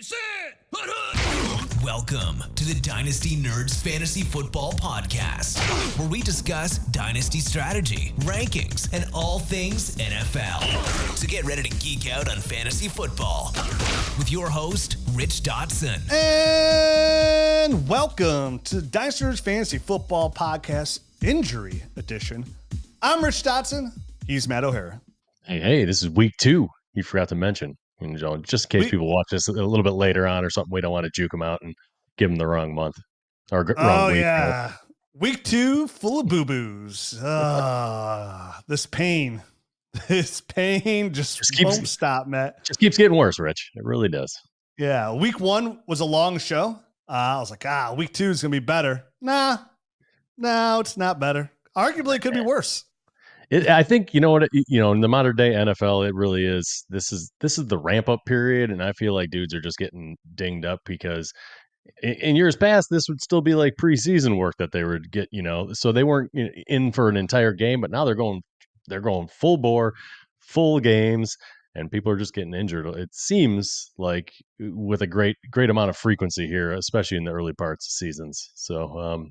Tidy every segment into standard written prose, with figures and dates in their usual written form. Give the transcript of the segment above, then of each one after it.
Sit! Welcome to the Dynasty Nerds Fantasy Football Podcast, where we discuss dynasty strategy, rankings, and all things NFL. So get ready to geek out on fantasy football with your host, Rich Dotson. And welcome to the Dynasty Nerds Fantasy Football Podcast Injury Edition. I'm Rich Dotson. He's Matt O'Hara. Hey, this is week 2. You forgot to mention. You know, just in case people watch this a little bit later on or something, we don't want to juke them out and give them the wrong month or wrong week. Yeah. Week 2, full of boo-boos. This pain just won't stop, Matt. Just keeps getting worse, Rich. It really does. Yeah. Week 1 was a long show. I was like, week 2 is going to be better. No, it's not better. Arguably, it could be worse. I think, in the modern day NFL, it really is. This is the ramp up period. And I feel like dudes are just getting dinged up because in years past, this would still be like preseason work that they would get, so they weren't in for an entire game, but now they're going full bore, full games, and people are just getting injured. It seems like with a great amount of frequency here, especially in the early parts of seasons. So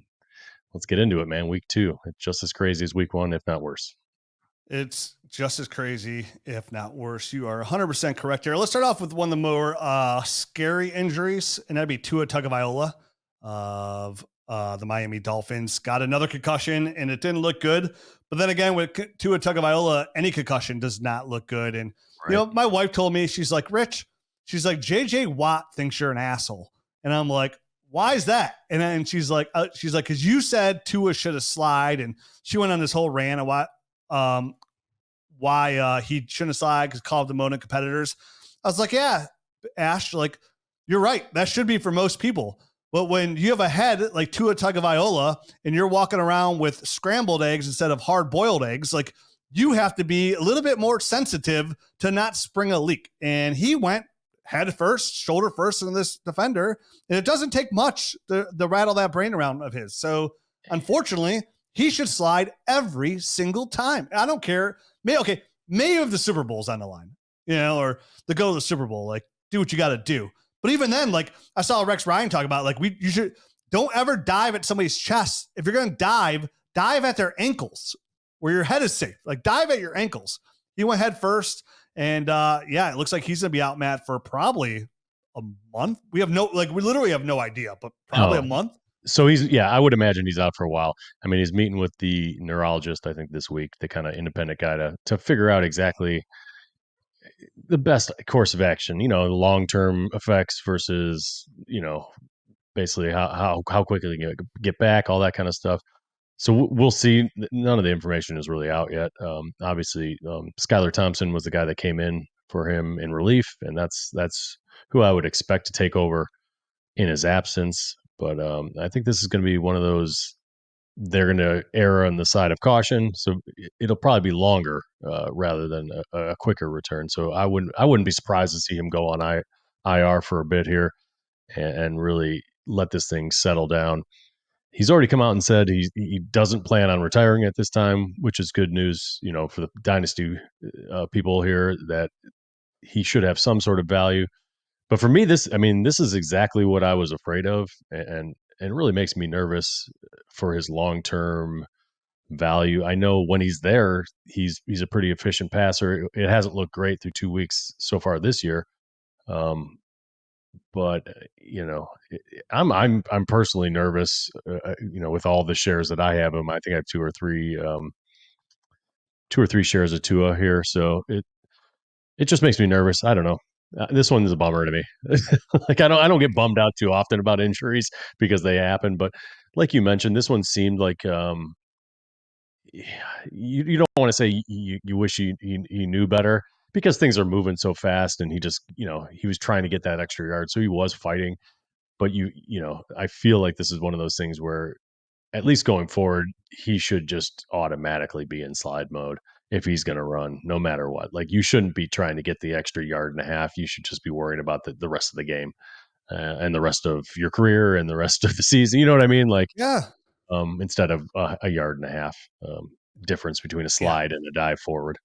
let's get into it, man. Week 2, it's just as crazy as week 1, if not worse. It's just as crazy, if not worse. You are 100% correct here. Let's start off with one of the more scary injuries, and that'd be Tua Tagovailoa of the Miami Dolphins. Got another concussion, and it didn't look good. But then again, with Tua Tagovailoa, any concussion does not look good. And, my wife told me, she's like, Rich, she's like, J.J. Watt thinks you're an asshole. And I'm like, why is that? And then she's like, because you said Tua should have slide. And she went on this whole rant of why he shouldn't have slide because called them opponent competitors. I was like, yeah, Ash, like, you're right. That should be for most people. But when you have a head like Tua Tagovailoa and you're walking around with scrambled eggs instead of hard-boiled eggs, like, you have to be a little bit more sensitive to not spring a leak. And he went head first, shoulder first in this defender. And it doesn't take much to rattle that brain around of his. So unfortunately, he should slide every single time. I don't care. Maybe if the Super Bowl's on the line, or the go to the Super Bowl, like, do what you got to do. But even then, like, I saw Rex Ryan talk about, like, you should don't ever dive at somebody's chest. If you're going to dive at their ankles where your head is safe. Like, dive at your ankles. He went head first. And it looks like he's going to be out, Matt, for probably a month. We literally have no idea, but probably a month. So I would imagine he's out for a while. I mean, he's meeting with the neurologist, I think, this week, the kind of independent guy to figure out exactly the best course of action, long-term effects versus, basically how quickly you get back, all that kind of stuff. So we'll see. None of the information is really out yet. Obviously, Skylar Thompson was the guy that came in for him in relief, and that's who I would expect to take over in his absence. But I think this is going to be one of those, they're going to err on the side of caution. So it'll probably be longer rather than a quicker return. So I wouldn't be surprised to see him go on IR for a bit here and really let this thing settle down. He's already come out and said he doesn't plan on retiring at this time, which is good news, for the dynasty people here, that he should have some sort of value. But for me, this is exactly what I was afraid of, and really makes me nervous for his long-term value. I know when he's there, he's a pretty efficient passer. It hasn't looked great through 2 weeks so far this year. But I'm personally nervous. With all the shares that I have him, I think I have two or three shares of Tua here. So it just makes me nervous. I don't know. This one is a bummer to me. Like, I don't get bummed out too often about injuries because they happen. But like you mentioned, this one seemed like you don't want to say you wish he knew better, because things are moving so fast, and he just, he was trying to get that extra yard. So he was fighting, but I feel like this is one of those things where, at least going forward, he should just automatically be in slide mode if he's going to run, no matter what. Like, you shouldn't be trying to get the extra yard and a half. You should just be worrying about the rest of the game and the rest of your career and the rest of the season. You know what I mean? Like, yeah. Instead of a yard and a half difference between a slide and a dive forward.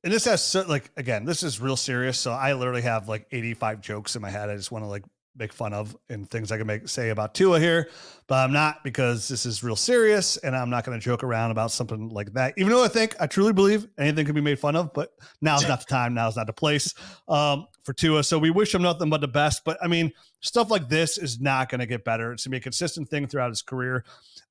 and this has again, this is real serious. So I literally have like 85 jokes in my head. I just want to like make fun of and things I can say about Tua here, but I'm not, because this is real serious and I'm not going to joke around about something like that. Even though I truly believe anything can be made fun of, but now's not the time. Now's not the place for Tua. So we wish him nothing but the best. But I mean, stuff like this is not going to get better. It's going to be a consistent thing throughout his career.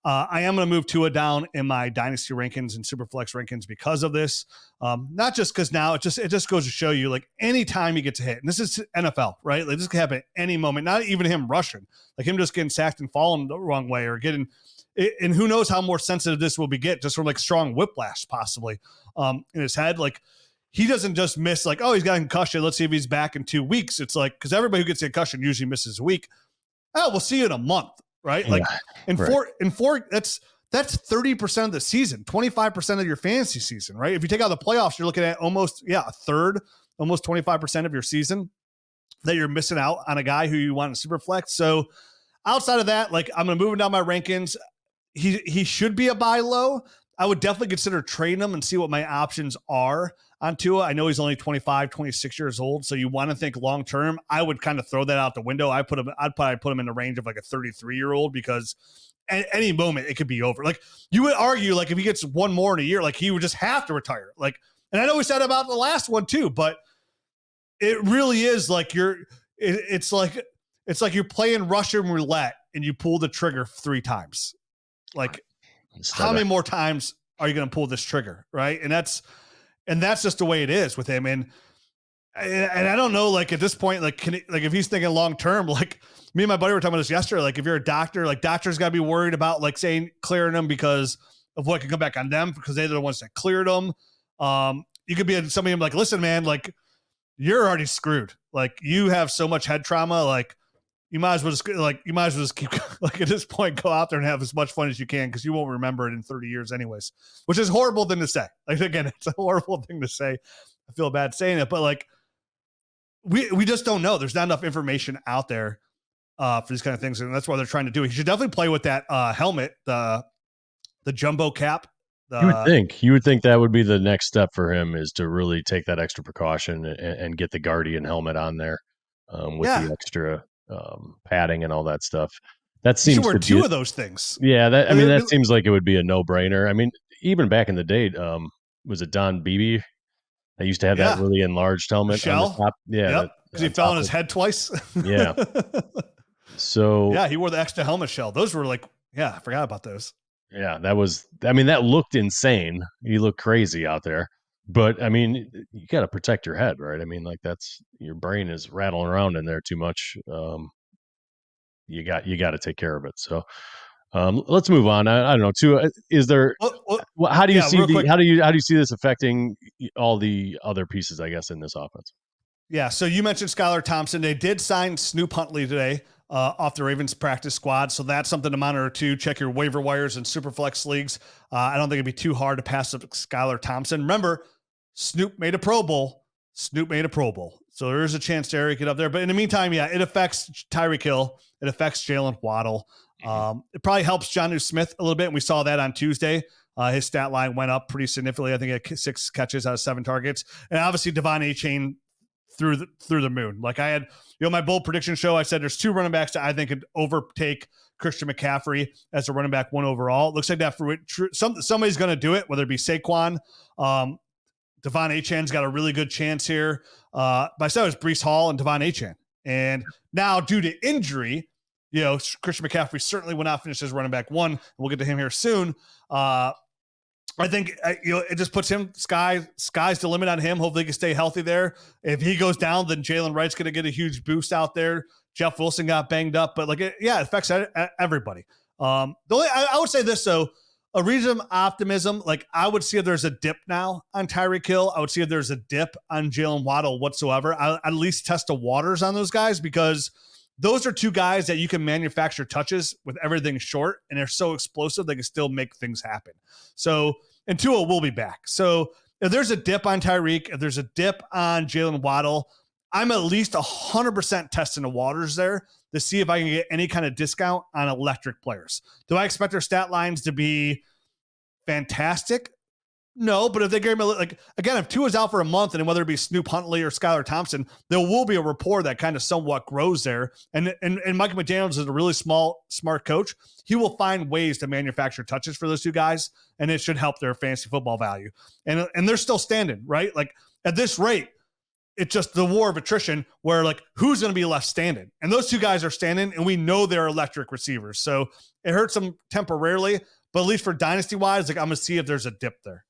I am going to move Tua down in my dynasty rankings and superflex rankings because of this. Not just because now it just goes to show you, like, anytime he gets a hit, and this is NFL, right? Like, this can happen at any moment, not even him rushing, like him just getting sacked and falling the wrong way, or getting, and who knows how more sensitive this will be just from like strong whiplash possibly in his head. Like, he doesn't just miss like, oh, he's got a concussion, let's see if he's back in 2 weeks. It's like, because everybody who gets a concussion usually misses a week. Oh, we'll see you in a month. Right. Like, in four, that's 30% of the season, 25% of your fantasy season, right? If you take out the playoffs, you're looking at almost a third, almost 25% of your season that you're missing out on a guy who you want in super flex. So outside of that, like, I'm going to move him down my rankings. He should be a buy low. I would definitely consider trading him and see what my options are on Tua. I know he's only 25, 26 years old, so you want to think long term. I would kind of throw that out the window. I'd probably put him in the range of like a 33-year-old, because at any moment it could be over. Like, you would argue, like, if he gets one more in a year, like, he would just have to retire. Like, and I know we said about the last one too, but it really is like it's like you're playing Russian roulette and you pull the trigger 3 times. Like, how many more times are you going to pull this trigger? Right. And that's just the way it is with him. And I don't know, like, at this point, like, if he's thinking long-term, like, me and my buddy were talking about this yesterday. Like, if you're a doctor, like, doctors got to be worried about, like, saying clearing them because of what can come back on them, because they're the ones that cleared them. You could be somebody like, listen, man, like, you're already screwed. Like, you have so much head trauma. Like, you might as well just keep, like, at this point, go out there and have as much fun as you can, because you won't remember it in 30 years anyways, which is a horrible thing to say. Like, again, it's a horrible thing to say. I feel bad saying it, but like, we just don't know. There's not enough information out there for these kind of things. And that's why they're trying to do it. You should definitely play with that helmet, the jumbo cap. You would think that would be the next step for him, is to really take that extra precaution and get the Guardian helmet on there with the extra padding and all that stuff. That seems you should wear to two be of those things. Yeah, that seems like it would be a no-brainer. I mean, even back in the day, was it Don Beebe? I used to have that really enlarged helmet on the top. Yeah, because he fell on his head twice. Yeah. So he wore the extra helmet shell. Those were like, I forgot about those. Yeah, that looked insane. You look crazy out there. But I mean, you got to protect your head, right? I mean, like, that's, your brain is rattling around in there too much. You got to take care of it. So let's move on. I don't know. Is there? How do you see this affecting all the other pieces, I guess, in this offense? Yeah. So you mentioned Skylar Thompson. They did sign Snoop Huntley today off the Ravens practice squad. So that's something to monitor too. Check your waiver wires and Superflex leagues. I don't think it'd be too hard to pass up Skylar Thompson. Remember, Snoop made a Pro Bowl. So there is a chance to get up there. But in the meantime, it affects Tyreek Hill. It affects Jalen Waddle. It probably helps Jonnu Smith a little bit. And we saw that on Tuesday. His stat line went up pretty significantly. I think he had 6 catches out of 7 targets. And obviously Devon A-Chain through the moon. Like, I had, my bold prediction show, I said there's 2 running backs that I think could overtake Christian McCaffrey as a running back 1 overall. It looks like that somebody's going to do it, whether it be Saquon. Devon A-Chan's got a really good chance here. But I said it was Breece Hall and Devon A-Chan. And now, due to injury, Christian McCaffrey certainly will not finish as running back 1. And we'll get to him here soon. I think it just puts him sky's the limit on him. Hopefully he can stay healthy there. If he goes down, then Jalen Wright's going to get a huge boost out there. Jeff Wilson got banged up, but it affects everybody. I would say this though, a reason of optimism. Like, I would see if there's a dip now on Tyreek Hill. I would see if there's a dip on Jalen Waddle whatsoever. I'll at least test the waters on those guys, because those are 2 guys that you can manufacture touches with everything short, and they're so explosive they can still make things happen. So, and Tua will be back. So if there's a dip on Tyreek, if there's a dip on Jalen Waddle, I'm at least 100% testing the waters there to see if I can get any kind of discount on electric players. Do I expect their stat lines to be fantastic? No, but if they gave him again, if Tua's out for a month, and whether it be Snoop Huntley or Skylar Thompson, there will be a rapport that kind of somewhat grows there. And Mike McDaniels is a really smart coach. He will find ways to manufacture touches for those two guys, and it should help their fantasy football value. And they're still standing, right? Like at this rate, it's just the war of attrition where like who's going to be left standing, and those two guys are standing, and we know they're electric receivers. So it hurts them temporarily, but at least for dynasty wise, like I'm going to see if there's a dip there.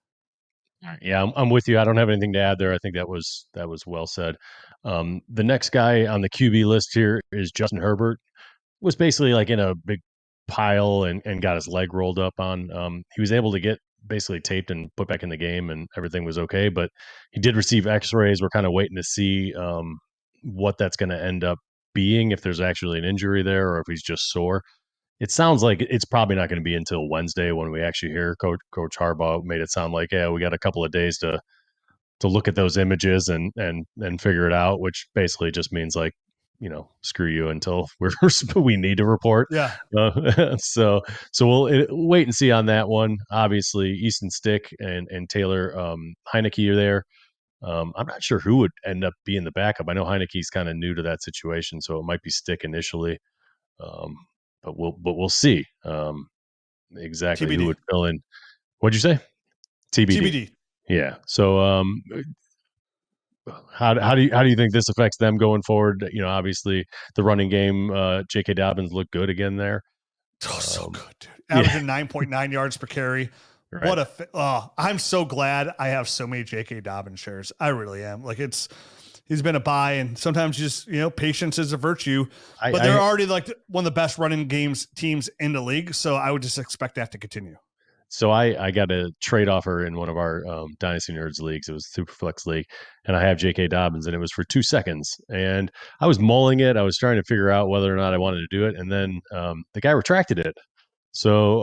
Yeah, I'm with you. I don't have anything to add there. I think that was well said. The next guy on the QB list here is Justin Herbert. Was basically like in a big pile and got his leg rolled up on. He was able to get basically taped and put back in the game, and everything was okay. But he did receive X-rays. We're kind of waiting to see what that's going to end up being, if there's actually an injury there or if he's just sore. It sounds like it's probably not going to be until Wednesday when we actually hear Coach Harbaugh made it sound like, yeah, we got a couple of days to look at those images and figure it out, which basically just means like, screw you until we need to report. Yeah. So we'll wait and see on that one. Obviously, Easton Stick and Taylor Heineke are there. I'm not sure who would end up being the backup. I know Heineke's kind of new to that situation, so it might be Stick initially. But we'll see exactly TBD. who would fill in. What'd you say? TBD. Yeah. So how do you think this affects them going forward? Obviously the running game, J.K. Dobbins looked good again there. Oh, so good, dude. Averaging 9.9 yards per carry. Right. What I'm so glad I have so many J.K. Dobbins shares. I really am. Like he's been a buy, and sometimes just, patience is a virtue, but they're already like one of the best running teams in the league. So I would just expect that to continue. So I got a trade offer in one of our Dynasty Nerds leagues. It was Superflex League, and I have J.K. Dobbins, and it was for 2 seconds. And I was mulling it. I was trying to figure out whether or not I wanted to do it. And then the guy retracted it. So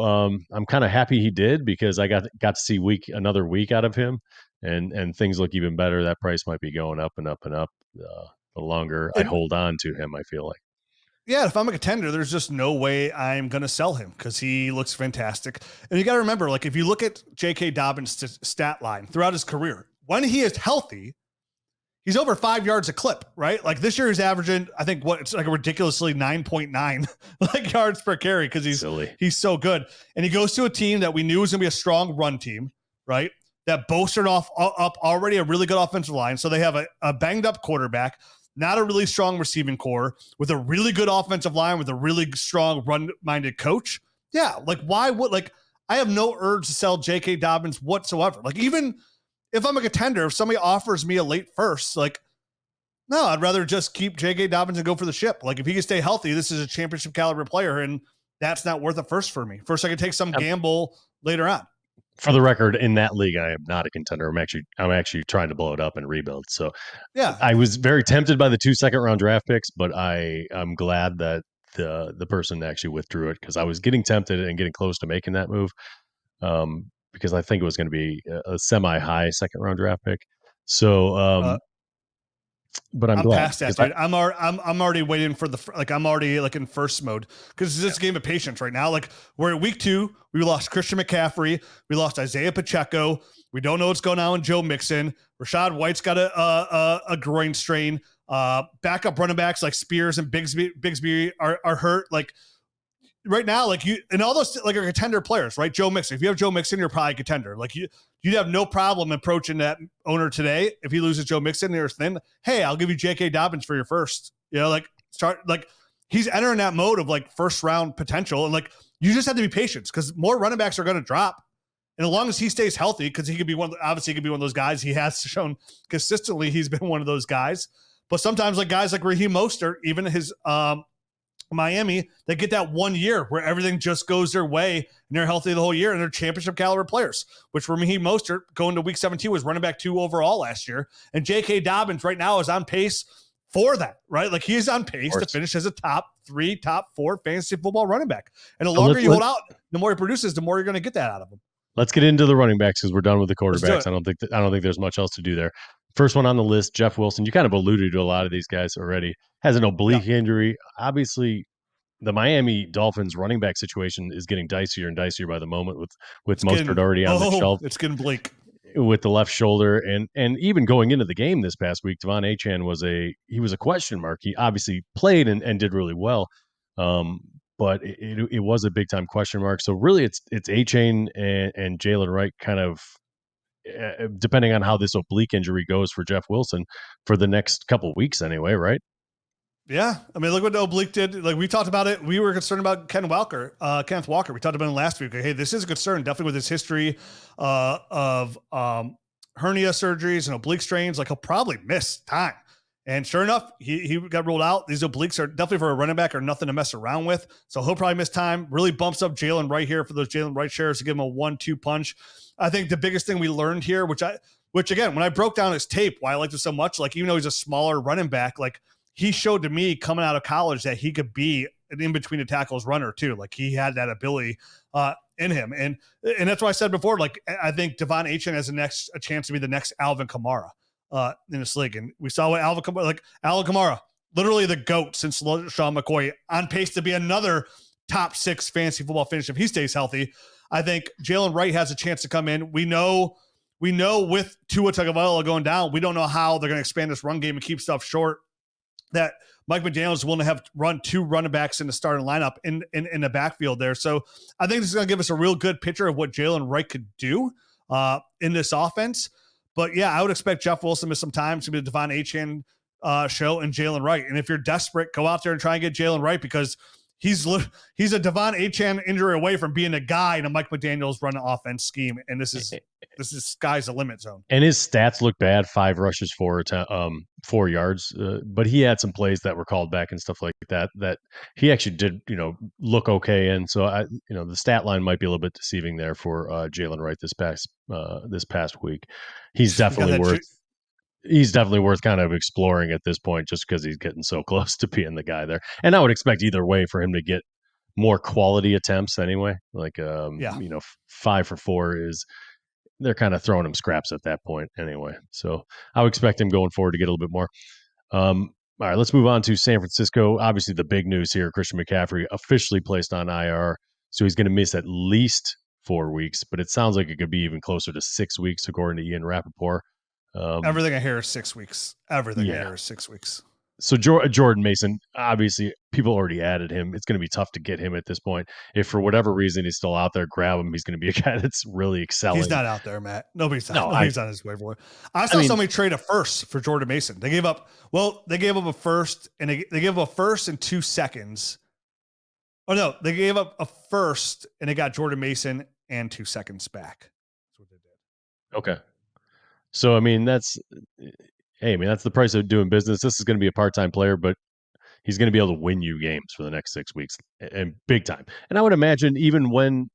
I'm kind of happy he did, because I got to see another week out of him, and things look even better. That price might be going up and up and up the longer I hold on to him, I feel like. Yeah, if I'm a contender, there's just no way I'm going to sell him, because he looks fantastic. And you got to remember, like if you look at J.K. Dobbins' stat line throughout his career, when he is healthy, he's over 5 yards a clip, right? Like this year he's averaging, I think it's like a ridiculously 9.9 like yards per carry, because he's so good. And he goes to a team that we knew was going to be a strong run team, right? That boasted up already a really good offensive line. So they have a banged up quarterback, not a really strong receiving core, with a really good offensive line, with a really strong run-minded coach. Yeah, like why would I have no urge to sell J.K. Dobbins whatsoever. Like even if I'm a contender, if somebody offers me a late first, like no, I'd rather just keep J.K. Dobbins and go for the ship. Like if he can stay healthy, this is a championship caliber player, and that's not worth a first for me. First, I can take some gamble later on. For the record, in that league, I am not a contender. I'm actually trying to blow it up and rebuild. So yeah, I was very tempted by the 2 second-round draft picks, but I'm glad that the person actually withdrew it, because I was getting tempted and getting close to making that move, because I think it was going to be a semi-high second-round draft pick. So, but I'm glad. Past that, dude. I'm already waiting for I'm already like in first mode, because it's just a game of patience right now. Like we're at week 2, we lost Christian McCaffrey, we lost Isiah Pacheco, we don't know what's going on with Joe Mixon. Rachaad White's got a groin strain. Backup running backs like Spears and Bigsby are hurt. Like right now, like you and all those like are contender players, right? Joe Mixon. If you have Joe Mixon, you're probably a contender. Like you'd have no problem approaching that owner today if he loses Joe Mixon. There's thin. Hey, I'll give you J.K. Dobbins for your first. He's entering that mode of like first round potential, and like you just have to be patient, because more running backs are going to drop, and as long as he stays healthy, because he could be one of those guys. He has shown consistently he's been one of those guys. But sometimes like guys like Raheem Mostert, even his Miami, they get that 1 year where everything just goes their way and they're healthy the whole year, and they're championship caliber players, which for Raheem Mostert going to week 17 was running back 2 overall last year. And J.K. Dobbins right now is on pace for that, right? Like he's on pace to finish as a top 3, top 4 fantasy football running back. And the longer you hold out, the more he produces, the more you're going to get that out of him. Let's get into the running backs, because we're done with the quarterbacks. I don't think there's much else to do there. First one on the list, Jeff Wilson. You kind of alluded to a lot of these guys already. Has an oblique injury. Obviously, the Miami Dolphins running back situation is getting dicier and dicier by the moment with Mostert already on the shelf. It's getting bleak. with the left shoulder, and even going into the game this past week, Devon Achane was a question mark. He obviously played and did really well, but it was a big time question mark. So really, it's Achane and Jalen Wright kind of. Depending on how this oblique injury goes for Jeff Wilson for the next couple of weeks anyway, right? Yeah. I mean, look what the oblique did. Like we talked about it. We were concerned about Kenneth Walker. We talked about it last week. Hey, this is a concern, definitely with his history of hernia surgeries and oblique strains. Like he'll probably miss time. And sure enough, he got ruled out. These obliques are definitely for a running back are nothing to mess around with. So he'll probably miss time. Really bumps up Jalen Wright here for those Jalen Wright shares to give him a 1-2 punch. I think the biggest thing we learned here, which again, when I broke down his tape, why I liked it so much, like even though he's a smaller running back, like he showed to me coming out of college that he could be an in between the tackles runner too. Like he had that ability in him. And that's why I said before, like I think Devon Achane has a chance to be the next Alvin Kamara in this league. And we saw what Alvin Kamara, literally the GOAT since Sean McCoy, on pace to be another top 6 fantasy football finish if he stays healthy. I think Jalen Wright has a chance to come in. We know with Tua Tagovailoa going down, we don't know how they're going to expand this run game and keep stuff short, that Mike McDaniels is willing to have run 2 running backs in the starting lineup in the backfield there. So I think this is going to give us a real good picture of what Jalen Wright could do in this offense. But yeah, I would expect Jeff Wilson to miss some time. It's going to be the Devon Achane show and Jalen Wright. And if you're desperate, go out there and try and get Jalen Wright because he's a Devon Achane injury away from being a guy in a Mike McDaniels run offense scheme. And this is sky's the limit zone. And his stats look bad: 5 rushes, 4 yards. But he had some plays that were called back and stuff like that he actually did, look okay. And so the stat line might be a little bit deceiving there for Jalen Wright this past week. He's definitely worth kind of exploring at this point just because he's getting so close to being the guy there. And I would expect either way for him to get more quality attempts anyway. Like, 5 for 4 they're kind of throwing him scraps at that point anyway. So I would expect him going forward to get a little bit more. All right, let's move on to San Francisco. Obviously the big news here, Christian McCaffrey officially placed on IR. So he's going to miss at least 4 weeks, but it sounds like it could be even closer to 6 weeks according to Ian Rappaport. Everything I hear is 6 weeks. I hear is 6 weeks. So Jordan Mason, obviously, people already added him. It's going to be tough to get him at this point. If for whatever reason he's still out there, grab him. He's going to be a guy that's really excelling. He's not out there, Matt. Nobody's on his waiver wire. I saw somebody trade a first for Jordan Mason. They gave up a first and they gave up a first in 2 seconds. Oh no, they gave up a first and they got Jordan Mason and 2 seconds back. That's what they did. Okay. So that's the price of doing business. This is going to be a part-time player, but he's going to be able to win you games for the next 6 weeks and big time. And I would imagine even when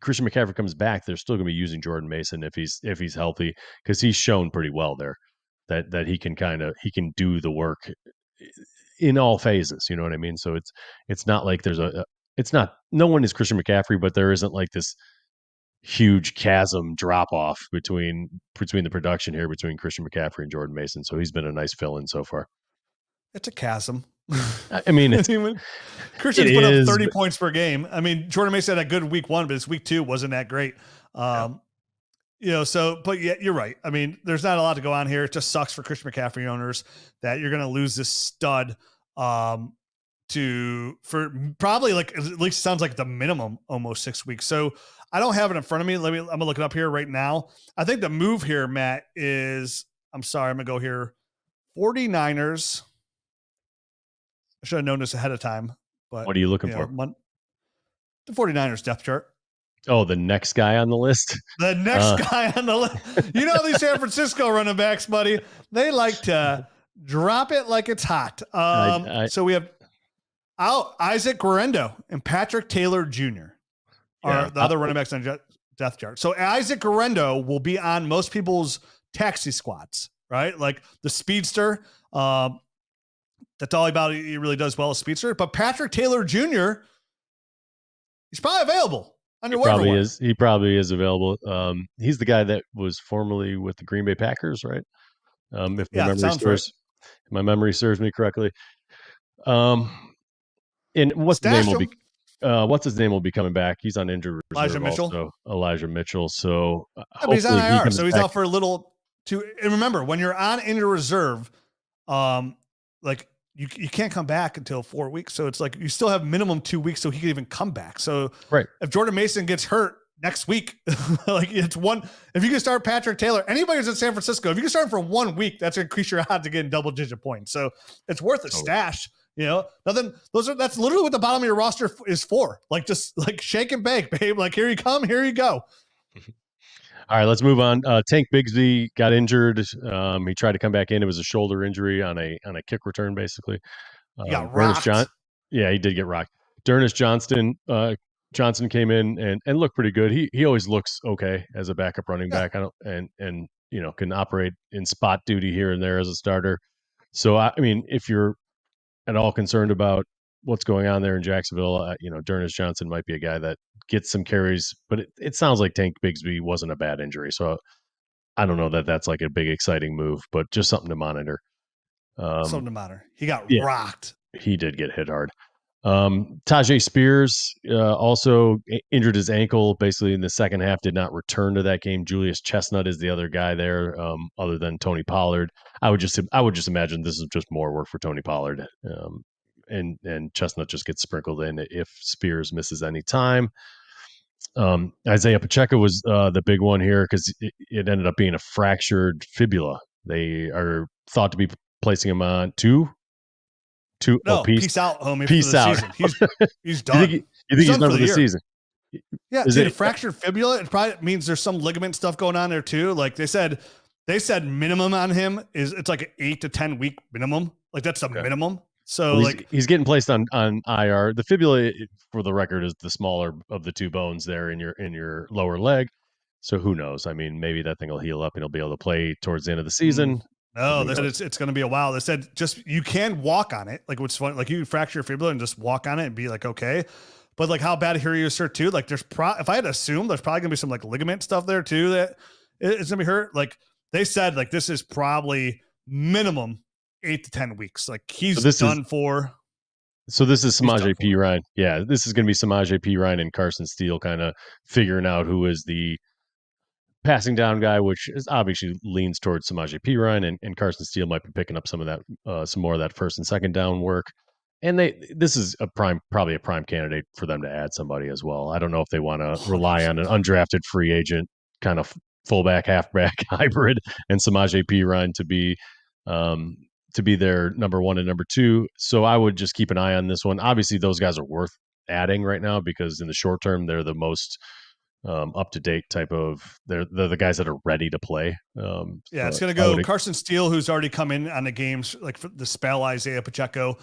Christian McCaffrey comes back, they're still going to be using Jordan Mason if he's healthy, because he's shown pretty well there that he can do the work in all phases. You know what I mean? So it's not like no one is Christian McCaffrey, but there isn't like this huge chasm drop off between the production here between Christian McCaffrey and Jordan Mason. So he's been a nice fill-in so far. It's a chasm. Christian's put up 30 points per game. Jordan Mason had a good week 1, but his week 2 wasn't that great. But yeah, you're right. There's not a lot to go on here. It just sucks for Christian McCaffrey owners that you're going to lose this stud for probably like, at least sounds like the minimum almost 6 weeks. So I don't have it in front of me. I'm gonna look it up here right now. I think the move here, Matt, is, I'm gonna go here. 49ers. I should have known this ahead of time, but what are you looking for? The 49ers depth chart. Oh, the next guy on the list? The next guy on the list. These San Francisco running backs, buddy, they like to drop it like it's hot. So we have Isaac Guerrero and Patrick Taylor Jr. are the other running backs on depth chart. So Isaac Guerrero will be on most people's taxi squads, right? Like the speedster. That's all about it. He really does well as speedster. But Patrick Taylor Jr., he's probably available on your waiver wire. He probably is available. He's the guy that was formerly with the Green Bay Packers, right? If my memory serves me correctly. And what's the name will be? what's his name will be coming back. He's on injured reserve also. Elijah Mitchell. So yeah, but he's on IR, so he's out for a little too. And remember, when you're on injured reserve, like you can't come back until 4 weeks. So it's like you still have minimum 2 weeks so he can even come back. So right. If Jordan Mason gets hurt next week, like it's one. If you can start Patrick Taylor, anybody who's in San Francisco, if you can start him for 1 week, that's going to increase your odds to getting double-digit points. So it's worth a stash. You know, nothing. That's literally what the bottom of your roster is for. Like just like shake and bake, babe. Like here you come, here you go. All right, let's move on. Tank Bigsby got injured. He tried to come back in. It was a shoulder injury on a kick return, basically. He got rocked. Yeah, he did get rocked. Dernis Johnson came in and looked pretty good. He always looks okay as a backup running back. And you know, can operate in spot duty here and there as a starter. So I mean, if you're at all concerned about what's going on there in Jacksonville, you know, Dernis Johnson might be a guy that gets some carries, but it sounds like Tank Bigsby wasn't a bad injury. So I don't know that that's like a big exciting move, but just something to monitor. Something to monitor. He got rocked. He did get hit hard. Tyjae Spears also injured his ankle basically in the second half, did not return to that game. Julius Chestnut is the other guy there, other than Tony Pollard. I would just imagine this is just more work for Tony Pollard. And Chestnut just gets sprinkled in if Spears misses any time. Isiah Pacheco was the big one here because it ended up being a fractured fibula. They are thought to be placing him on peace out, homie. Peace out. He's done. You think he's done for the season? Yeah, dude, a fractured fibula. It probably means there's some ligament stuff going on there too. Like they said minimum on him it's like an 8 to 10 week minimum. Like that's the minimum. So he's getting placed on IR. The fibula, for the record, is the smaller of the two bones there in your lower leg. So who knows? I mean, maybe that thing will heal up and he'll be able to play towards the end of the season. No, they said it's going to be a while. They said just you can walk on it. Like what's fun, like you fracture your fibula and just walk on it and be like okay. But like how bad here you hurt too? Like there's if I had to assume, there's probably gonna be some like ligament stuff there too that it's gonna be hurt. Like they said, like this is probably minimum 8 to 10 weeks. Like he's done for. So this is Samaje Perine. Yeah, this is gonna be Samaje Perine and Carson Steele kind of figuring out who is the passing down guy, which is obviously leans towards Samaje Perine, and Carson Steele might be picking up some of that, some more of that first and second down work. And this is probably a prime candidate for them to add somebody as well. I don't know if they want to rely on an undrafted free agent kind of fullback, halfback hybrid and Samaje Perine to be their number one and number two. So I would just keep an eye on this one. Obviously, those guys are worth adding right now because in the short term, they're the most up-to-date type of they're the guys that are ready to play. It's going to go Carson Steele, who's already come in on the games like for the spell. Isiah Pacheco,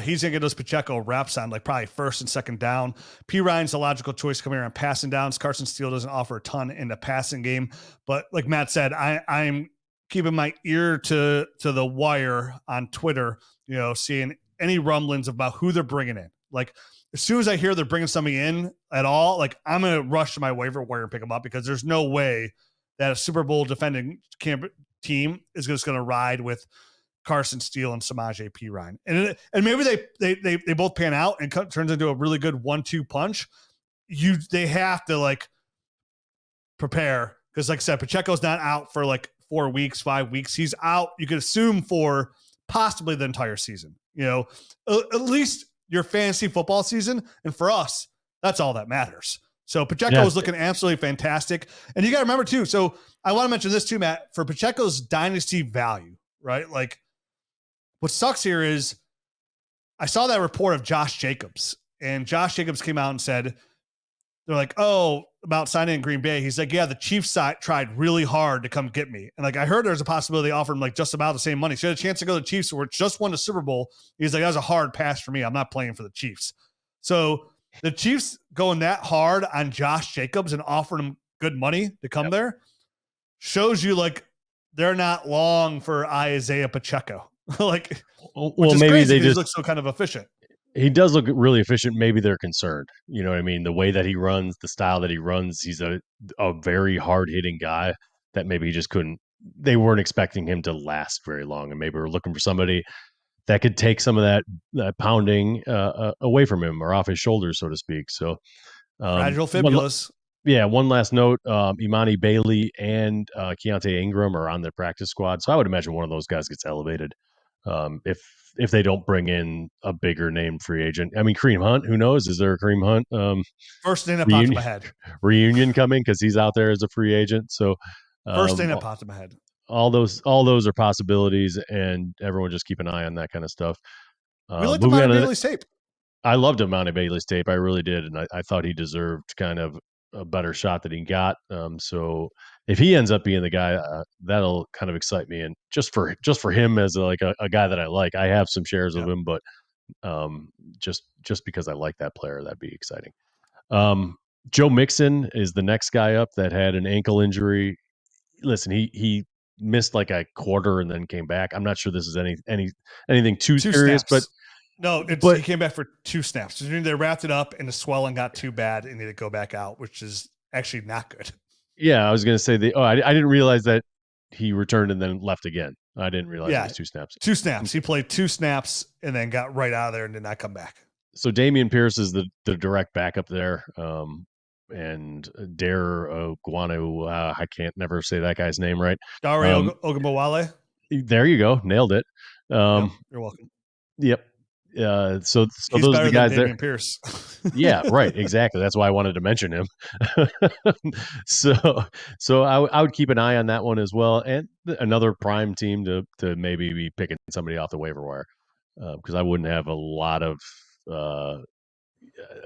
he's going to get those Pacheco reps on like probably first and second down. Ryan's a logical choice coming around passing downs. Carson Steele doesn't offer a ton in the passing game, but like Matt said, I'm keeping my ear to the wire on Twitter, you know, seeing any rumblings about who they're bringing in. Like as soon as I hear they're bringing somebody in at all, like I'm going to rush to my waiver wire and pick them up because there's no way that a Super Bowl defending team is just going to ride with Carson Steele and Samaje Perine. And maybe they both pan out and turns into a really good 1-2 punch. They have to like prepare because like I said, Pacheco's not out for like 4 weeks, 5 weeks. He's out. You could assume for possibly the entire season, you know, at least your fantasy football season. And for us, that's all that matters. So Pacheco is looking absolutely fantastic. And you got to remember too. So I want to mention this too, Matt, for Pacheco's dynasty value, right? Like what sucks here is I saw that report of Josh Jacobs, and Josh Jacobs came out and said, they're like, oh, about signing in Green Bay. He's like, yeah, the Chiefs tried really hard to come get me. And like, I heard there's a possibility they offered him like just about the same money. So he had a chance to go to the Chiefs, who just won the Super Bowl. He's like, that was a hard pass for me. I'm not playing for the Chiefs. So the Chiefs going that hard on Josh Jacobs and offering him good money to come there shows you like they're not long for Isiah Pacheco. Like, which is maybe crazy. They just look so kind of efficient. He does look really efficient. Maybe they're concerned. You know what I mean? The way that he runs, the style that he runs, he's a very hard-hitting guy that maybe he just couldn't – they weren't expecting him to last very long, and maybe we're looking for somebody that could take some of that pounding away from him or off his shoulders, so to speak. So, Fragile fibulas. one last note: Imani Bailey and Keontae Ingram are on the practice squad, so I would imagine one of those guys gets elevated if they don't bring in a bigger name free agent. I mean, Kareem Hunt. Who knows? Is there a Kareem Hunt first thing that popped in my head reunion coming because he's out there as a free agent? So first thing that popped in my head. All those are possibilities, and everyone just keep an eye on that kind of stuff. We looked at Amon-ra Bailey's tape. I loved Amon-ra Bailey's tape. I really did, and I thought he deserved kind of a better shot that he got. So if he ends up being the guy, that'll kind of excite me. And just for him as a guy that I like, I have some shares of him, but just because I like that player, that'd be exciting. Joe Mixon is the next guy up that had an ankle injury. Listen, he missed like a quarter and then came back. I'm not sure this is anything too serious, snaps. He came back for 2 snaps. They wrapped it up and the swelling got too bad and needed to go back out, which is actually not good. Yeah, I was going to say I didn't realize that he returned and then left again. I didn't realize it was 2 snaps. 2 snaps. He played 2 snaps and then got right out of there and did not come back. So Dameon Pierce is the direct backup there. And Dare Oguanu, I can't never say that guy's name right. Dare Ogunbowale. There you go, nailed it. You're welcome. Yep. So he's those are the guys there. Pierce. Yeah, right. Exactly. That's why I wanted to mention him. So I would keep an eye on that one as well, and another prime team to maybe be picking somebody off the waiver wire, because I wouldn't have a lot of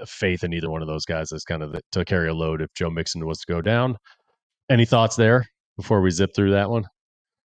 faith in either one of those guys as kind of to carry a load if Joe Mixon was to go down. Any thoughts there before we zip through that one?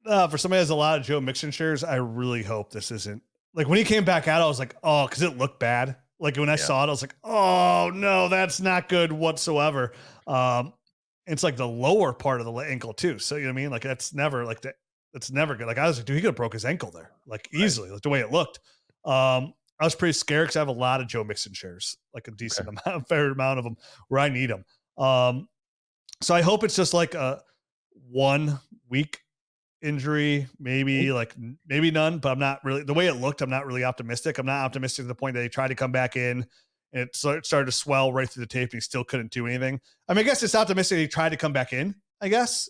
For somebody who has a lot of Joe Mixon shares, I really hope this isn't like when he came back out, I was like, oh, because it looked bad. Like when I saw it, I was like, oh no, that's not good whatsoever. It's like the lower part of the ankle too. So you know what I mean? Like that's never like that. That's never good. Like I was like, dude, he could have broke his ankle there, like easily, like the way it looked. I was pretty scared because I have a lot of Joe Mixon shares, like a decent amount, fair amount of them where I need them. So I hope it's just like a 1 week injury, maybe none, but I'm not really, the way it looked, I'm not really optimistic. I'm not optimistic to the point that he tried to come back in and it started to swell right through the tape and he still couldn't do anything. I mean, I guess it's optimistic he tried to come back in, I guess,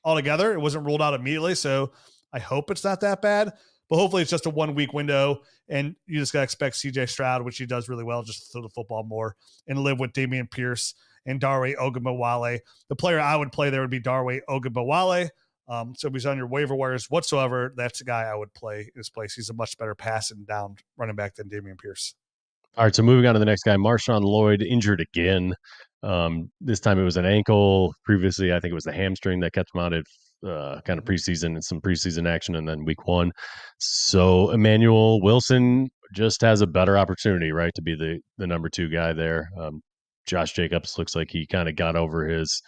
altogether. It wasn't ruled out immediately. So I hope it's not that bad, but hopefully it's just a 1 week window and you just got to expect CJ Stroud, which he does really well, just throw the football more and live with Dameon Pierce and Dare Ogunbowale. The player I would play there would be Dare Ogunbowale. So if he's on your waiver wires whatsoever, that's the guy I would play in his place. He's a much better passing down running back than Dameon Pierce. All right, so moving on to the next guy, MarShawn Lloyd, injured again. This time it was an ankle. Previously, I think it was the hamstring that kept him out of kind of preseason and some preseason action, and then week 1. So Emmanuel Wilson just has a better opportunity, right, to be the number 2 guy there. Josh Jacobs looks like he kind of got over his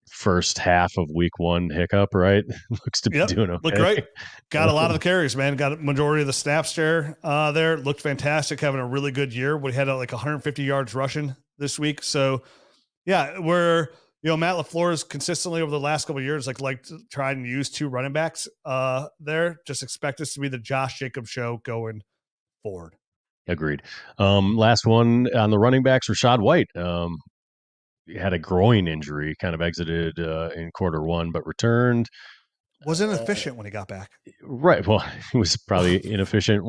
first half of week 1 hiccup, right? Looks to be doing okay. Looked great. Got a lot of the carries, man. Got a majority of the snaps there. Looked fantastic, having a really good year. We had like 150 yards rushing this week. So yeah, we're, Matt LaFleur is consistently over the last couple of years, like to try and use 2 running backs there. Just expect this to be the Josh Jacobs show going forward. Agreed. Last one on the running backs, Rachaad White. He had a groin injury, kind of exited in quarter 1, but returned. Wasn't efficient when he got back. Right. Well, he was probably inefficient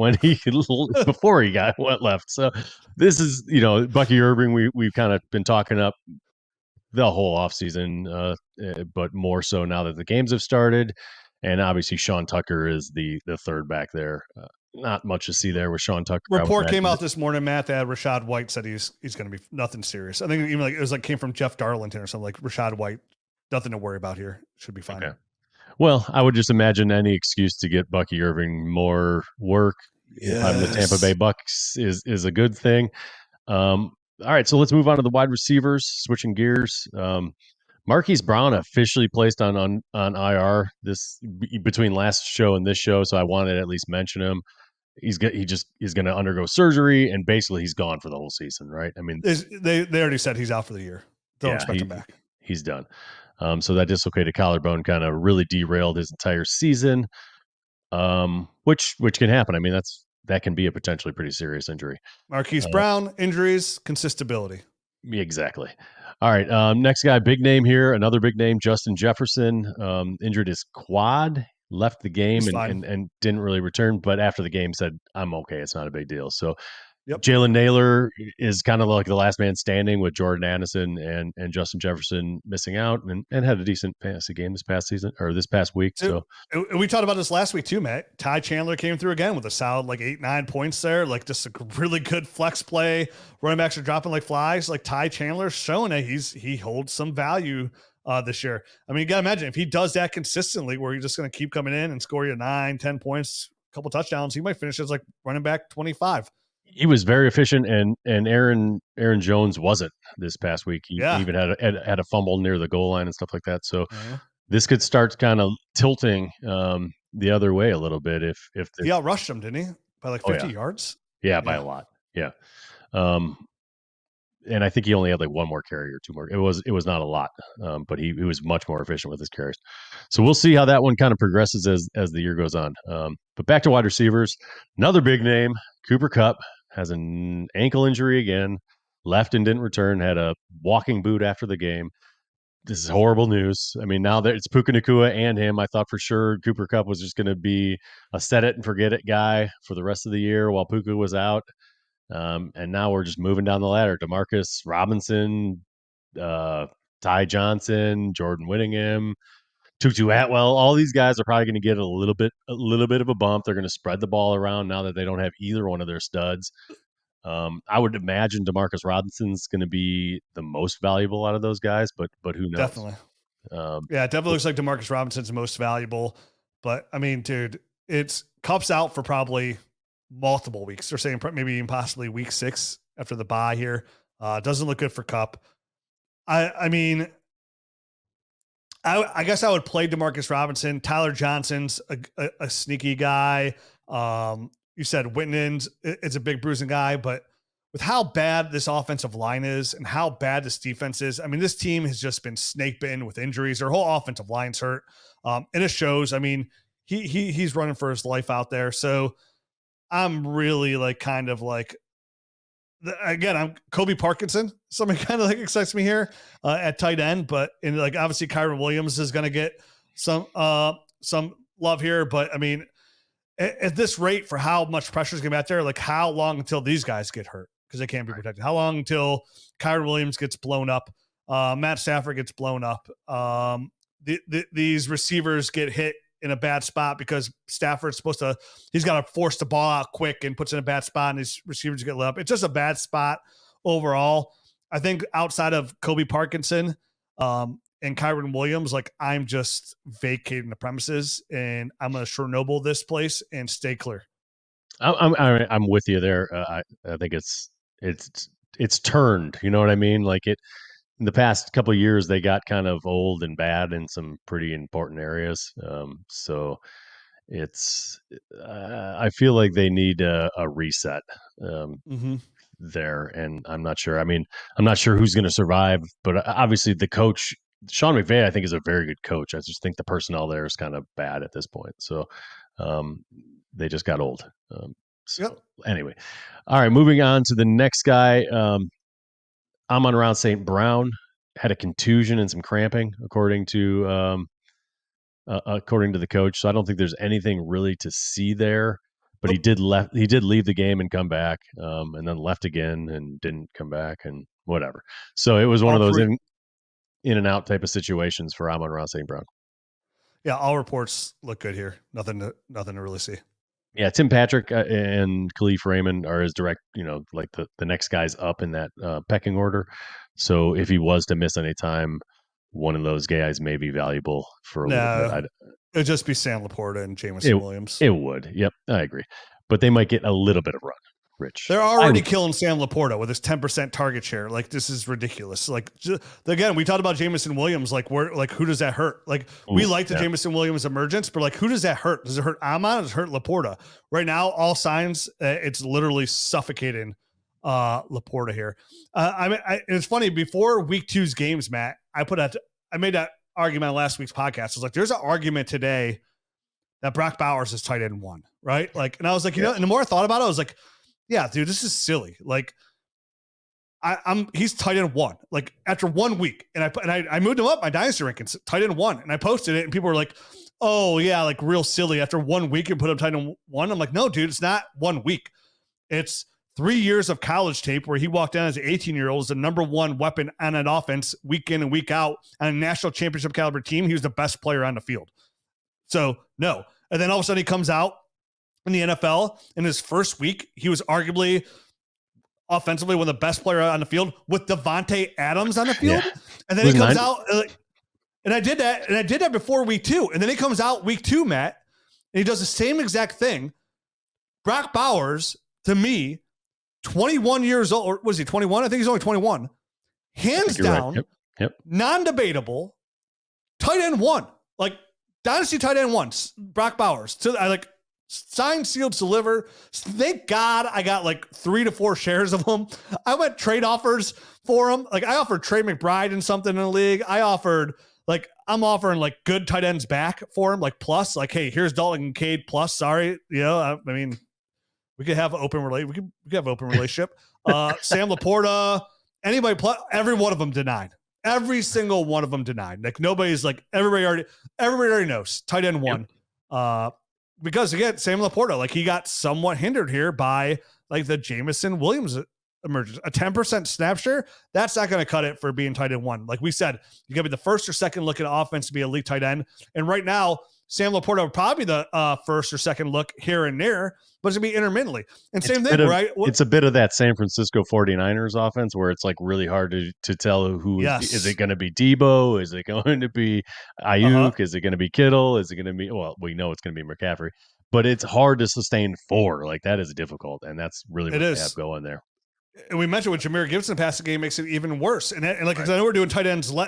before he went left. So this is, Bucky Irving, we've kind of been talking up the whole offseason, but more so now that the games have started. And obviously Sean Tucker is the third back there. Not much to see there with Sean Tucker. Report came out this morning, Matt, that Rachaad White said he's going to be nothing serious. I think even it was came from Jeff Darlington or something, like Rachaad White, nothing to worry about here. Should be fine. Okay. Well, I would just imagine any excuse to get Bucky Irving more work on the Tampa Bay Bucks is a good thing. All right, so let's move on to the wide receivers, switching gears. Marquise Brown officially placed on IR this between last show and this show, so I wanted to at least mention him. He's going to undergo surgery, and basically he's gone for the whole season, right? I mean, they already said he's out for the year. Don't expect him back. He's done. So that dislocated collarbone kind of really derailed his entire season. which can happen. I mean, that can be a potentially pretty serious injury. Marquise Brown, injuries, consistability. Exactly. All right. Next guy, big name here. Another big name, Justin Jefferson, injured his quad, left the game and didn't really return. But after the game said, I'm okay. It's not a big deal. So Yep. Jalen Naylor is kind of like the last man standing with Jordan Addison and Justin Jefferson missing out and had a decent fantasy game this past season or this past week. So we talked about this last week too, Matt. Ty Chandler came through again with a solid like 8-9 points there. Like just a really good flex play. Running backs are dropping like flies. Like Ty Chandler's showing that he holds some value this year. I mean, you gotta imagine if he does that consistently where you're just going to keep coming in and score you 9-10 points, a couple touchdowns, he might finish as like running back 25. He was very efficient, and Aaron Jones wasn't this past week. He even had a fumble near the goal line and stuff like that. So this could start kind of tilting the other way a little bit. If he outrushed him, didn't he, by like 50 yards? Yeah, by a lot. Yeah. And I think he only had like one more carry or two more. It was not a lot, but he was much more efficient with his carries. So we'll see how that one kind of progresses as the year goes on. But back to wide receivers, another big name, Cooper Kupp has an ankle injury again, left and didn't return, had a walking boot after the game. This is horrible news. I mean, now that it's Puka Nacua and him, I thought for sure Cooper Kupp was just going to be a set it and forget it guy for the rest of the year while Puka was out. And now we're just moving down the ladder. Demarcus Robinson, Ty Johnson, Jordan Whittingham, Tutu Atwell. All these guys are probably going to get a little bit of a bump. They're going to spread the ball around now that they don't have either one of their studs. I would imagine Demarcus Robinson's going to be the most valuable out of those guys, but who knows? Definitely. Yeah, it definitely looks like Demarcus Robinson's the most valuable. But I mean, dude, it's Kupp's out for probably multiple weeks. They're saying maybe even possibly week 6 after the bye here. Doesn't look good for Kupp. I mean, I guess I would play Demarcus Robinson. Tyler Johnson's a sneaky guy. You said Whitman's it's a big bruising guy, but with how bad this offensive line is and how bad this defense is, I mean, this team has just been snake bitten with injuries. Their whole offensive line's hurt. And it shows. I mean, he's running for his life out there. So I'm really like kind of like, again, I'm Kobe Parkinson. Somebody kind of like excites me here at tight end, but in like obviously Kyron Williams is going to get some love here. But I mean, at this rate for how much pressure is going to be out there, like how long until these guys get hurt because they can't be protected? How long until Kyron Williams gets blown up? Matt Stafford gets blown up. These receivers get hit in a bad spot because Stafford's he's got to force the ball out quick and puts in a bad spot and his receivers get lit up. It's just a bad spot overall. I think outside of Kobe Parkinson and Kyron Williams, like I'm just vacating the premises and I'm going to Chernobyl this place and stay clear. I'm with you there. I think it's turned, you know what I mean? Like in the past couple of years, they got kind of old and bad in some pretty important areas. So it's, I feel like they need a reset there. And I'm not sure. I mean, I'm not sure who's going to survive, but obviously the coach, Sean McVay, I think is a very good coach. I just think the personnel there is kind of bad at this point. So they just got old. Anyway, all right, moving on to the next guy. Amon-ra St. Brown had a contusion and some cramping, according to the coach. So I don't think there's anything really to see there. But he did leave the game and come back, and then left again and didn't come back and whatever. So it was one of those in and out type of situations for Amon-ra St. Brown. Yeah, all reports look good here. Nothing to really see. Yeah, Tim Patrick and Khalif Raymond are his direct, like the next guys up in that pecking order. So if he was to miss any time, one of those guys may be valuable for a little bit. It'd just be Sam Laporta and Jameson Williams. It would. Yep, I agree. But they might get a little bit of run. Rich. They're already killing Sam Laporta with his 10% target share. Like this is ridiculous. Like again, we talked about Jameson Williams. Like who does that hurt? Like we like the Jameson Williams emergence, but like who does that hurt? Does it hurt Amon? Does it hurt Laporta? Right now, all signs it's literally suffocating Laporta here. I mean, it's funny. Before week 2's games, Matt, I made that argument on last week's podcast. I was like, there's an argument today that Brock Bowers is tight end 1, right? Like, and I was like, and the more I thought about it, I was like, yeah, dude, this is silly. Like, he's tight end 1, like after 1 week. And I moved him up my dynasty rankings, tight end 1. And I posted it and people were like, oh yeah, like real silly. After 1 week and put him tight end 1. I'm like, no, dude, it's not 1 week. It's 3 years of college tape where he walked down as an 18-year-old as the number 1 weapon on an offense week in and week out on a national championship caliber team. He was the best player on the field. So no. And then all of a sudden he comes out in the NFL in his first week. He was arguably offensively one of the best players on the field with Devontae Adams on the field. Yeah. And then he comes out and I did that before week 2. And then he comes out week 2, Matt, and he does the same exact thing. Brock Bowers, to me, 21 years old, or was he 21? I think he's only 21. Hands down, right. Yep. Non-debatable, tight end 1. Like, dynasty tight end 1, Brock Bowers. So I like signed, sealed, deliver. Thank God I got like 3 to 4 shares of him. I went trade offers for him. Like, I offered Trey McBride in something in the league. I'm offering like good tight ends back for him, like plus, like, hey, here's Dalton Kincaid plus. Sorry, I mean, we could have open we could have open relationship. Sam Laporta, anybody every one of them denied. Every single one of them denied. Like, nobody's like, everybody already knows tight end 1. Yep. Because again, Sam Laporta, like, he got somewhat hindered here by like the Jameson Williams emergence. A 10% snap share, that's not going to cut it for being tight end 1. Like we said, you got to be the first or second look at offense to be elite tight end. And right now, Sam Laporta would probably be the first or second look here and there, but it's going to be intermittently. And same thing, right? It's a bit of that San Francisco 49ers offense where it's like really hard to tell who is it going to be Debo? Is it going to be Ayuk? Is it going to be Kittle? Is it going to be, well, we know it's going to be McCaffrey, but it's hard to sustain 4. Like, that is difficult. And that's really what they have going there. And we mentioned with Jameer Gibson passing game makes it even worse. And like, right. I know we're doing tight ends. I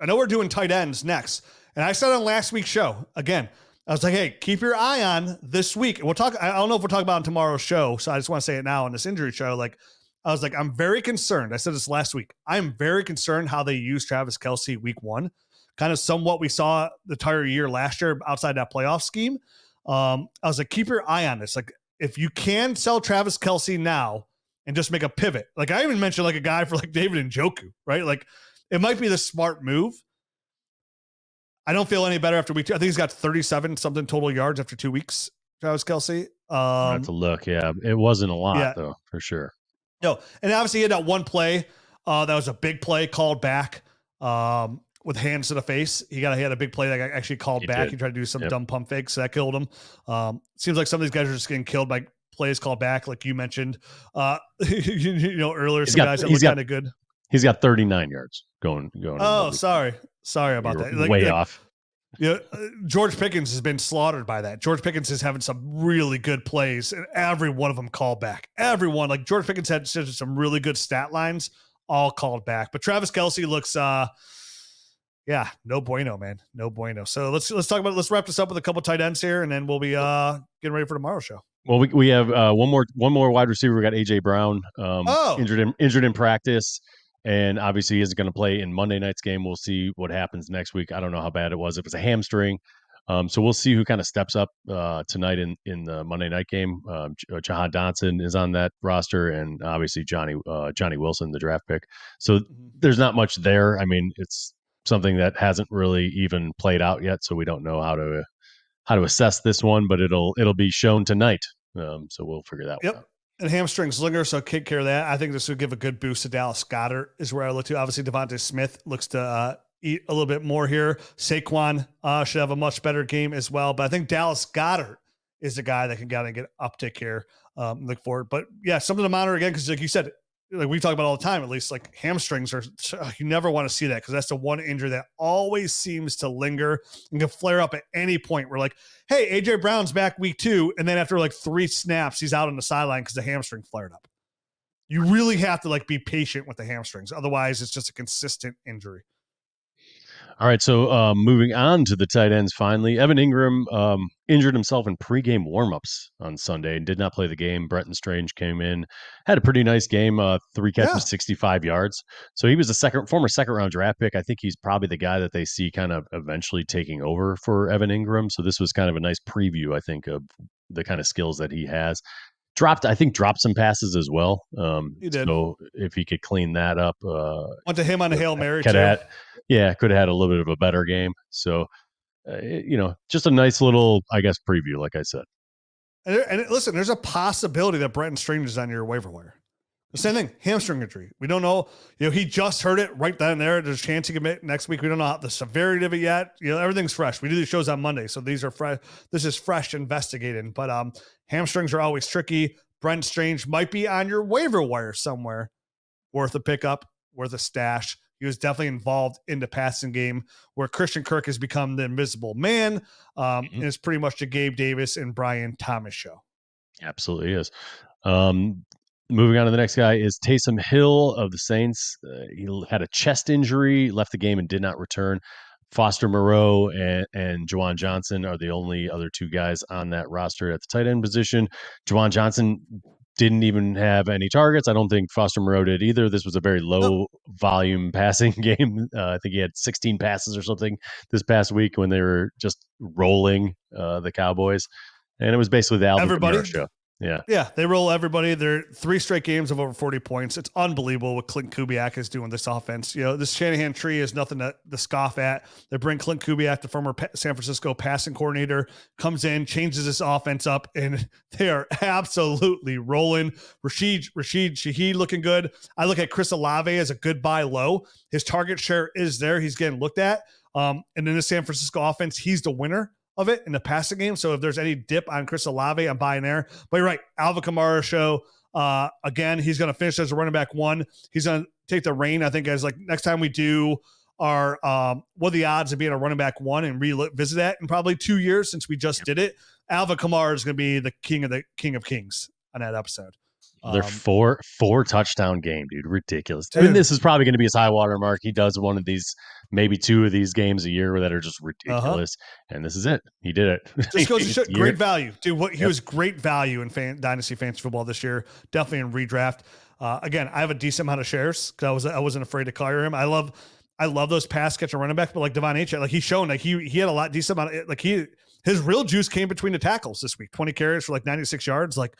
know we're doing tight ends next. And I said on last week's show, again, I was like, hey, keep your eye on this week. And we'll talk. I don't know if we'll talk about it on tomorrow's show. So I just want to say it now on this injury show. Like, I was like, I'm very concerned. I said this last week. I'm very concerned how they use Travis Kelce week 1. Kind of somewhat we saw the entire year last year outside that playoff scheme. I was like, keep your eye on this. Like, if you can sell Travis Kelce now and just make a pivot. Like, I even mentioned like a guy for like David Njoku, right? Like, it might be the smart move. I don't feel any better after week 2. I think he's got 37 something total yards after 2 weeks. Travis Kelce. I have to look. Yeah, it wasn't a lot though, for sure. No, and obviously he had that one play that was a big play called back with hands to the face. He had a big play that got actually called back. He tried to do some dumb pump fakes that killed him. Seems like some of these guys are just getting killed by plays called back, like you mentioned. Earlier, some guys that look kind of good. He's got 39 yards going. Oh, sorry about that. Way off. George Pickens has been slaughtered by that. George Pickens is having some really good plays, and every one of them called back. Everyone, like George Pickens had some really good stat lines, all called back. But Travis Kelce looks, no bueno, man, no bueno. So let's wrap this up with a couple tight ends here, and then we'll be getting ready for tomorrow's show. Well, we have one more wide receiver. We got AJ Brown, injured in practice. And obviously he isn't going to play in Monday night's game. We'll see what happens next week. I don't know how bad it was. It was a hamstring. So we'll see who kind of steps up tonight in the Monday night game. Jahan Dotson is on that roster, and obviously Johnny Wilson, the draft pick. So there's not much there. I mean, it's something that hasn't really even played out yet, so we don't know how to assess this one, but it'll be shown tonight. So we'll figure that one out. And hamstrings linger, so take care of that. I think this would give a good boost to Dallas Goedert is where I look to. Obviously, Devontae Smith looks to eat a little bit more here. Saquon should have a much better game as well. But I think Dallas Goedert is the guy that can kind of get uptick here. Look forward. But, yeah, something to monitor again because, like you said, like we talk about all the time, at least like hamstrings are, you never want to see that because that's the one injury that always seems to linger and can flare up at any point. We're like, hey, AJ Brown's back week 2. And then after like 3 snaps, he's out on the sideline because the hamstring flared up. You really have to like be patient with the hamstrings. Otherwise it's just a consistent injury. All right, so moving on to the tight ends finally. Evan Engram injured himself in pregame warmups on Sunday and did not play the game. Bretton Strange came in, had a pretty nice game, 3 catches, Yeah. 65 yards. So he was a former second-round draft pick. I think he's probably the guy that they see kind of eventually taking over for Evan Engram. So this was kind of a nice preview, I think, of the kind of skills that he has. Dropped some passes as well. He did. So if he could clean that up, Went to him on a Hail Mary could too. have had a little bit of a better game. So, just a nice little, I guess, preview, like I said. And listen, there's a possibility that Bretton Strange is on your waiver wire. The same thing, hamstring injury. We don't know. He just heard it right then and there. There's a chance he can commit next week. We don't know the severity of it yet. Everything's fresh. We do these shows on Monday, so these are fresh. This is fresh investigating. But hamstrings are always tricky. Brent Strange might be on your waiver wire somewhere. Worth a pickup, worth a stash. He was definitely involved in the passing game where Christian Kirk has become the invisible man. And it's pretty much the Gabe Davis and Brian Thomas show. Absolutely is. Moving on to the next guy is Taysom Hill of the Saints. He had a chest injury, left the game and did not return. Foster Moreau and Juwan Johnson are the only other two guys on that roster at the tight end position. Juwan Johnson didn't even have any targets. I don't think Foster Moreau did either. This was a very low volume passing game. I think he had 16 passes or something this past week when they were just rolling the Cowboys. And it was basically the Alvin Kamara show. Yeah, they roll everybody. They're 3 straight games of over 40 points. It's unbelievable what Clint Kubiak is doing this offense. This Shanahan tree is nothing to scoff at. They bring Clint Kubiak, the former San Francisco passing coordinator, comes in, changes this offense up, and they are absolutely rolling. Rashid Shaheed looking good. I look at Chris Olave as a good buy low. His target share is there. He's getting looked at. And in the San Francisco offense, he's the winner of it in the passing game. So if there's any dip on Chris Olave, I'm buying there. But you're right, Alvin Kamara show. Again, he's going to finish as a running back 1. He's going to take the reign, I think, as like next time we do our what are the odds of being a running back 1 and revisit that in probably 2 years since we just did it. Alvin Kamara is going to be the king of kings on that episode. They're four touchdown game, dude. Ridiculous. I mean, this is probably going to be his high water mark. He does one of these, maybe 2 of these games a year that are just ridiculous. And this is it. He did it. Just goes to show great value, dude. He was great value in Dynasty Fantasy Football this year. Definitely in redraft. Again, I have a decent amount of shares because I wasn't afraid to clear him. I love those pass catcher running back, but like Devon Achane, like he's shown like he had a lot decent amount of, like his real juice came between the tackles this week. 20 carries for like 96 yards. Like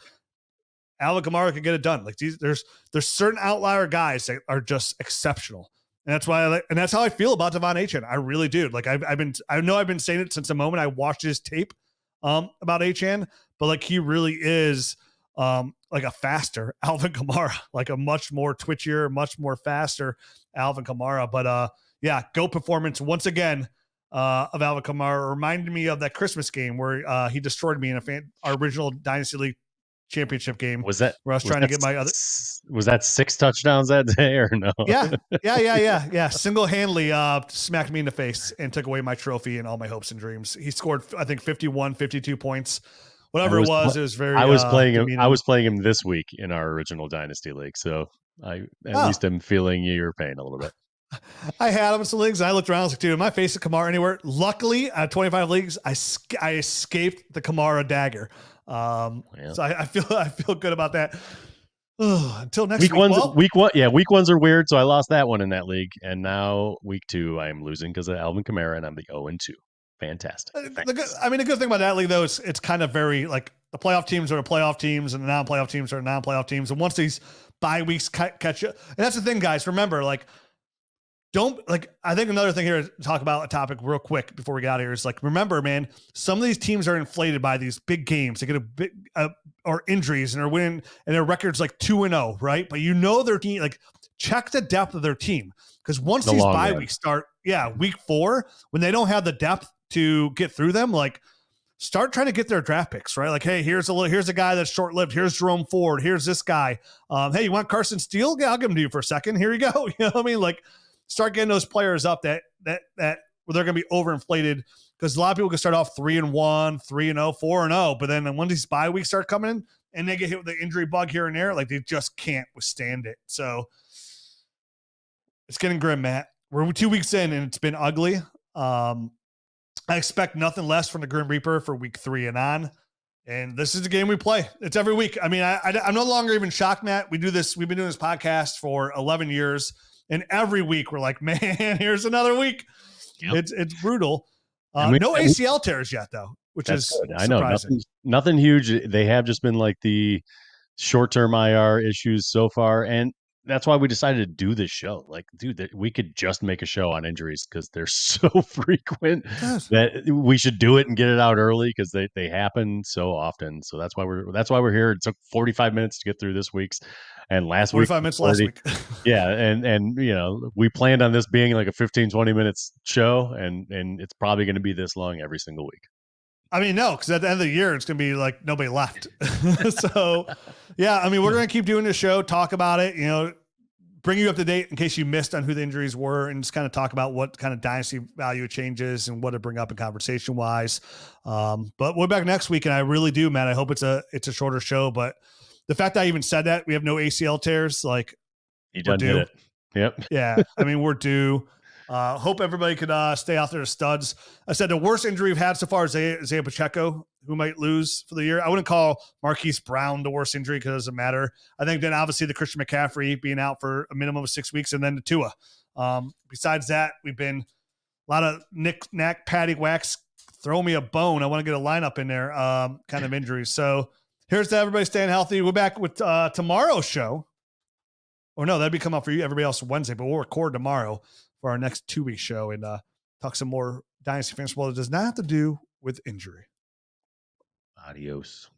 Alvin Kamara could get it done. Like there's certain outlier guys that are just exceptional, and that's why that's how I feel about Devon Achane. I really do. Like I know I've been saying it since the moment I watched his tape about Achane, but like he really is like a faster Alvin Kamara, like a much more twitchier, much more faster Alvin Kamara. But yeah, go performance once again of Alvin Kamara reminded me of that Christmas game where he destroyed me in our original Dynasty League championship game. Was that where I was trying to get my other? Was that 6 touchdowns that day or no? Yeah. Single-handedly smacked me in the face and took away my trophy and all my hopes and dreams. He scored, I think, 51, 52 points. Whatever it was very. I was playing him. I was playing him this week in our original Dynasty League, so I least am feeling your pain a little bit. I had him in some leagues. I looked around. I was like, dude, am I facing Kamara anywhere? Luckily, out of 25 leagues, I escaped the Kamara dagger. So I feel good about that. Until next week. Week 1s are weird. So I lost that one in that league, and now week 2 I am losing because of Alvin Kamara, and I'm the 0-2. Fantastic. The good thing about that league though is it's kind of very like the playoff teams are the playoff teams, and the non-playoff teams are non-playoff teams. And once these bye weeks catch you, and that's the thing, guys. Remember, like. I think another thing here to talk about a topic real quick before we get out of here is like, remember, man, some of these teams are inflated by these big games. They get a big or injuries and they're winning and their record's like 2-0, right? But their team, like check the depth of their team. Because once these bye weeks start, week 4, when they don't have the depth to get through them, like start trying to get their draft picks, right? Like, hey, here's a guy that's short-lived. Here's Jerome Ford. Here's this guy. Hey, you want Carson Steele? Yeah, I'll give him to you for a second. Here you go. You know what I mean? Like, start getting those players up that where they're going to be overinflated, because a lot of people can start off 3-1, 3-0, 4-0, but then when these bye weeks start coming in and they get hit with the injury bug here and there, like they just can't withstand it. So it's getting grim, Matt. we're 2 weeks in and it's been ugly. I expect nothing less from the Grim Reaper for week 3 and on. And this is the game we play. It's every week. I mean, I'm no longer even shocked, Matt. We've been doing this podcast for 11 years. And every week we're like, man, here's another week. Yep. It's brutal. No ACL tears yet, though, which is good. I know nothing huge. They have just been like the short-term IR issues so far. And that's why we decided to do this show. Like, dude, we could just make a show on injuries because they're so frequent that we should do it and get it out early because they happen so often. So that's why we're here. It took 45 minutes to get through this week's and last 45 minutes last week. Yeah. And, we planned on this being like a 15, 20 minutes show and it's probably going to be this long every single week. I mean, no, because at the end of the year, it's going to be like nobody left. So, yeah, I mean, we're going to keep doing this show, talk about it, bring you up to date in case you missed on who the injuries were and just kind of talk about what kind of dynasty value changes and what to bring up in conversation wise. But we're back next week. And I really do, Matt. I hope it's a shorter show, but the fact that I even said that we have no ACL tears, like you done did it. Yep. Yeah. I mean, we're due. Hope everybody could stay out there to studs. I said the worst injury we've had so far is Isiah Pacheco, who might lose for the year. I wouldn't call Marquise Brown the worst injury because it doesn't matter. I think then obviously the Christian McCaffrey being out for a minimum of 6 weeks and then the Tua. Besides that, we've been a lot of knick-knack, patty whacks, throw me a bone. I want to get a lineup in there kind of injuries. So here's to everybody staying healthy. We're back with tomorrow's show. Or no, that'd be coming out for you, everybody else Wednesday, but we'll record tomorrow for our next 2-week show and talk some more Dynasty Fantasy Football that does not have to do with injury. Adios.